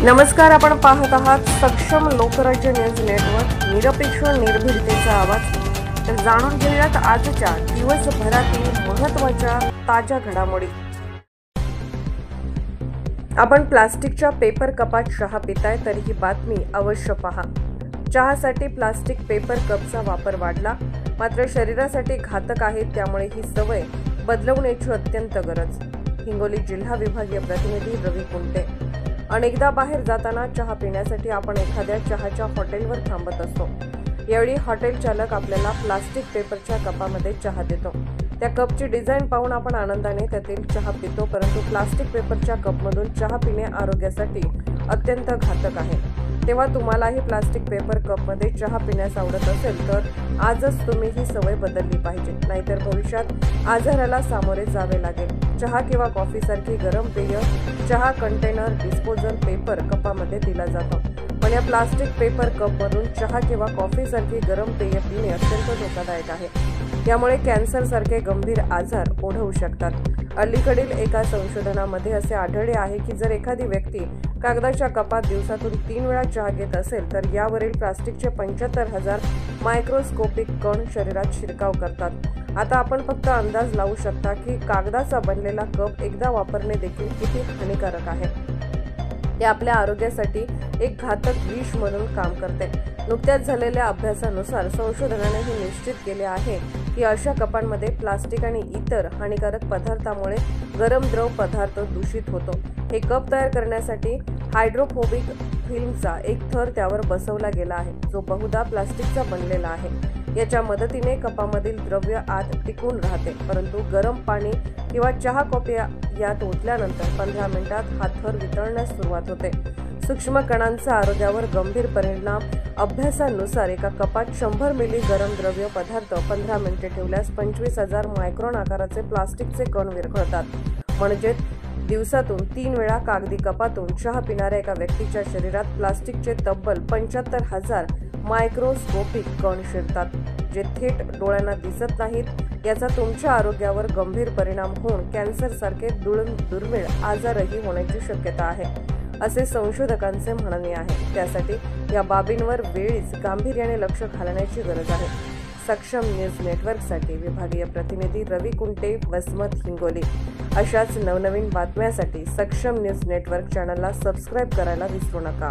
नमस्कार, आपण पाहत आहात सक्षम लोकराज्य न्यूज नेटवर्क, निरपेक्ष निर्भीडतेचा आवाज। तर जाणून घेऊयात आजच्या दिवसभरातील महत्त्वाच्या ताज्या घडामोडी। आपण प्लास्टिकच्या पेपर कपात चहा पिताय तर ही बातमी अवश्य पहा। चहासाठी प्लास्टिक पेपर कपचा वापर वाढला, मात्र शरीरासाठी घातक आहे, त्यामुळे ही सवय बदलवण्याची अत्यंत गरज। हिंगोली जिल्हा विभागीय प्रतिनिधी रवी कुंटे। अनेकदा बाहेर जाताना चहा पिण्यासाठी आपण एखाद्या चहाच्या हॉटेलवर थांबत असतो। यावेळी हॉटेल चालक आपल्याला प्लास्टिक पेपरच्या कपामध्ये चहा देतो। त्या कपची डिझाईन पाहून आपण आनंदाने त्यातील चहा पितो, परंतु प्लास्टिक पेपरच्या कपमधून चहा पिणे आरोग्यासाठी अत्यंत घातक आहे। तेव्हा तुम्हालाही प्लास्टिक पेपर कपमध्ये चहा पिण्यास आवडत असेल तर आजच तुम्ही ही सवय बदलली पाहिजे, नाहीतर भविष्यात आजाराला सामोरे जावे लागेल। चहा किंवा कॉफीसारखी गरम पेय चहा कंटेनर डिस्पोजल पेपर कपामध्ये दिला जातो, पण या प्लास्टिक पेपर कपमधून चहा किंवा कॉफीसारखी गरम पेय पिणे अत्यंत धोकादायक आहे। यामुळे कॅन्सर सारखे गंभीर आजार ओढवू शकतात। अलीकडील एका संशोधनामध्ये असे आढळले आहे की जर एखादी व्यक्ती कागदाच्या कपात दिवसातून 3 वेळा चहा घेत असेल तर यावरील प्लास्टिकचे 75,000 मायक्रोस्कोपिक कण शरीरात शिरकाव करतात। आता आपण फक्त अंदाज लावू शकता की कागदाचा बनलेला कप एकदा वापरणे देखील किती हानिकारक आहे। हे आपल्या आरोग्यासाठी एक घातक विष म्हणून काम करते। नुकत्याच झालेल्या अभ्यासानुसार संशोधनाने हे निश्चित केले आहे की अशा कपांमध्ये प्लास्टिक आणि इतर हानिकारक पदार्थांमुळे गरम द्रव पदार्थ दूषित होतो। हे कप तयार करण्यासाठी हायड्रोफोबिक फिल्मचा एक थर त्यावर बसवला गेला आहे, जो बहुधा प्लास्टिकचा बनलेला आहे। याच्या मदतीने कपामधील द्रव्य आत टिकून राहते, परंतु गरम पाणी किंवा चहा कॉफी यात ओतल्यानंतर 15 मिनिटात हा थर वितळण्यास सुरुवात होते। सूक्ष्म कणांचा आरोग्यावर गंभीर परिणाम। अभ्यासानुसार एका कपात 100 मिली गरम द्रव्य पदार्थ 15 मिनिटे ठेवल्यास 25,000 मायक्रॉन आकाराचे प्लास्टिकचे कण विरघळतात। म्हणजे दिवसातून 3 वेळा कागदी कपातून चहा पिणाऱ्या एका व्यक्तीच्या शरीरात प्लास्टिकचे तब्बल 75,000 मायक्रोस्कोपिक कण शिरतात, जे थेट डोळ्यांना दिसत नाहीत। याचा तुमच्या आरोग्यावर गंभीर परिणाम होऊन कॅन्सर सारखे दुर्मिळ आजारही होण्याची शक्यता आहे, असे संशोधकांचे म्हणणे आहे। त्यासाठी या बाबींवर वेळीच गांभीर्याने लक्ष घालण्याची गरज आहे। सक्षम न्यूज नेटवर्कसाठी विभागीय प्रतिनिधी रवी कुंटे, वसमत, हिंगोली। अशाच नवनवीन बातम्यांसाठी सक्षम न्यूज नेटवर्क चॅनलला सबस्क्राईब करायला विसरू नका।